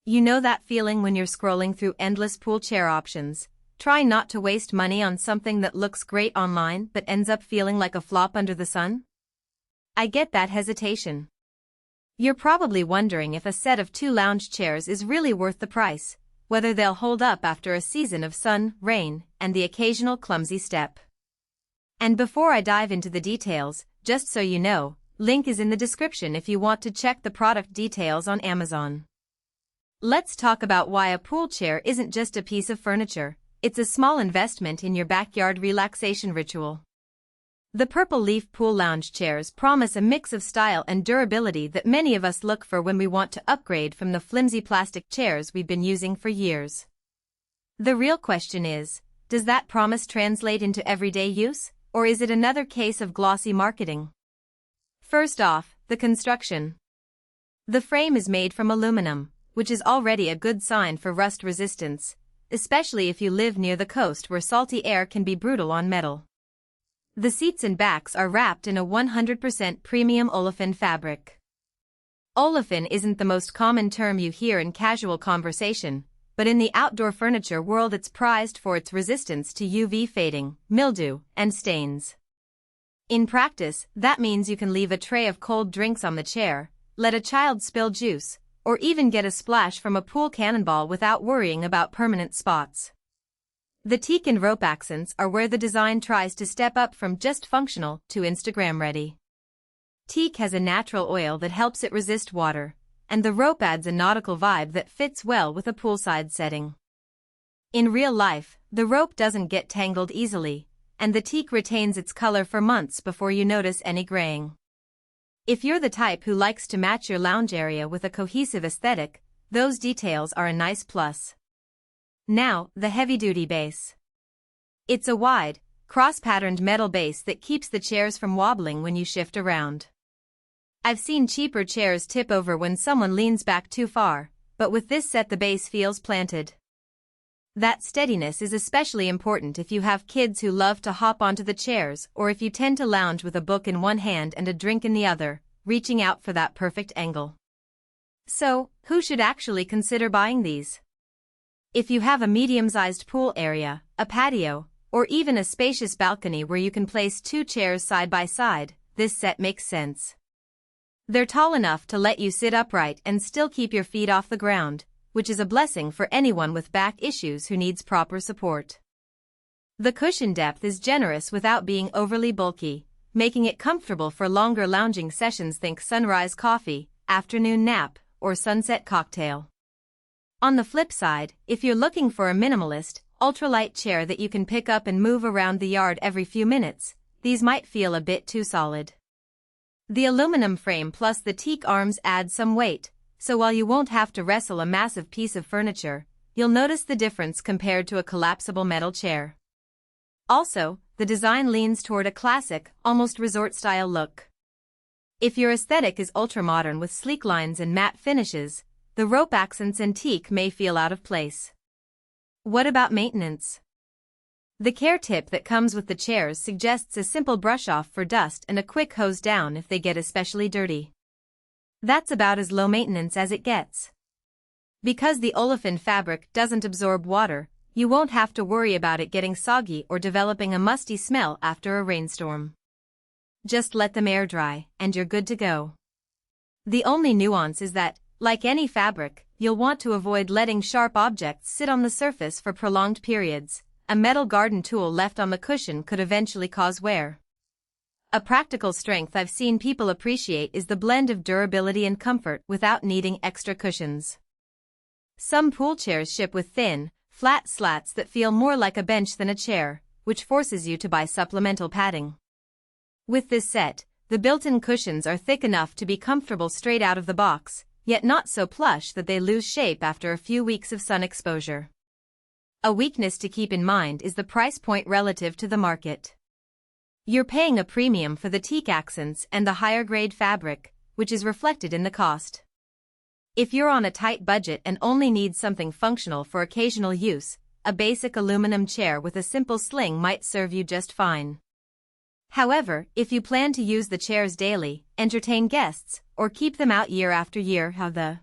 You know that feeling when you're scrolling through endless pool chair options, trying not to waste money on something that looks great online but ends up feeling like a flop under the sun? I get that hesitation. You're probably wondering if a set of 2 lounge chairs is really worth the price, whether they'll hold up after a season of sun, rain, and the occasional clumsy step. And before I dive into the details, just so you know, link is in the description if you want to check the product details on Amazon. Let's talk about why a pool chair isn't just a piece of furniture, it's a small investment in your backyard relaxation ritual. The Purple Leaf Pool Lounge chairs promise a mix of style and durability that many of us look for when we want to upgrade from the flimsy plastic chairs we've been using for years. The real question is, does that promise translate into everyday use, or is it another case of glossy marketing? First off, the construction. The frame is made from aluminum, which is already a good sign for rust resistance, especially if you live near the coast where salty air can be brutal on metal. The seats and backs are wrapped in a 100% premium olefin fabric. Olefin isn't the most common term you hear in casual conversation, but in the outdoor furniture world it's prized for its resistance to UV fading, mildew, and stains. In practice, that means you can leave a tray of cold drinks on the chair, let a child spill juice, or even get a splash from a pool cannonball without worrying about permanent spots. The teak and rope accents are where the design tries to step up from just functional to Instagram ready. Teak has a natural oil that helps it resist water, and the rope adds a nautical vibe that fits well with a poolside setting. In real life, the rope doesn't get tangled easily, and the teak retains its color for months before you notice any graying. If you're the type who likes to match your lounge area with a cohesive aesthetic, those details are a nice plus. Now, the heavy-duty base. It's a wide, cross-patterned metal base that keeps the chairs from wobbling when you shift around. I've seen cheaper chairs tip over when someone leans back too far, but with this set the base feels planted. That steadiness is especially important if you have kids who love to hop onto the chairs or if you tend to lounge with a book in one hand and a drink in the other, reaching out for that perfect angle. So, who should actually consider buying these? If you have a medium-sized pool area, a patio, or even a spacious balcony where you can place 2 chairs side by side, this set makes sense. They're tall enough to let you sit upright and still keep your feet off the ground, which is a blessing for anyone with back issues who needs proper support. The cushion depth is generous without being overly bulky, making it comfortable for longer lounging sessions. Think sunrise coffee, afternoon nap, or sunset cocktail. On the flip side, if you're looking for a minimalist, ultralight chair that you can pick up and move around the yard every few minutes, these might feel a bit too solid. The aluminum frame plus the teak arms add some weight, so while you won't have to wrestle a massive piece of furniture, you'll notice the difference compared to a collapsible metal chair. Also, the design leans toward a classic, almost resort-style look. If your aesthetic is ultra-modern with sleek lines and matte finishes, the rope accents and teak may feel out of place. What about maintenance? The care tip that comes with the chairs suggests a simple brush-off for dust and a quick hose down if they get especially dirty. That's about as low maintenance as it gets. Because the olefin fabric doesn't absorb water, you won't have to worry about it getting soggy or developing a musty smell after a rainstorm. Just let them air dry, and you're good to go. The only nuance is that, like any fabric, you'll want to avoid letting sharp objects sit on the surface for prolonged periods. A metal garden tool left on the cushion could eventually cause wear. A practical strength I've seen people appreciate is the blend of durability and comfort without needing extra cushions. Some pool chairs ship with thin, flat slats that feel more like a bench than a chair, which forces you to buy supplemental padding. With this set, the built-in cushions are thick enough to be comfortable straight out of the box, yet not so plush that they lose shape after a few weeks of sun exposure. A weakness to keep in mind is the price point relative to the market. You're paying a premium for the teak accents and the higher-grade fabric, which is reflected in the cost. If you're on a tight budget and only need something functional for occasional use, a basic aluminum chair with a simple sling might serve you just fine. However, if you plan to use the chairs daily, entertain guests, or keep them out year after year, the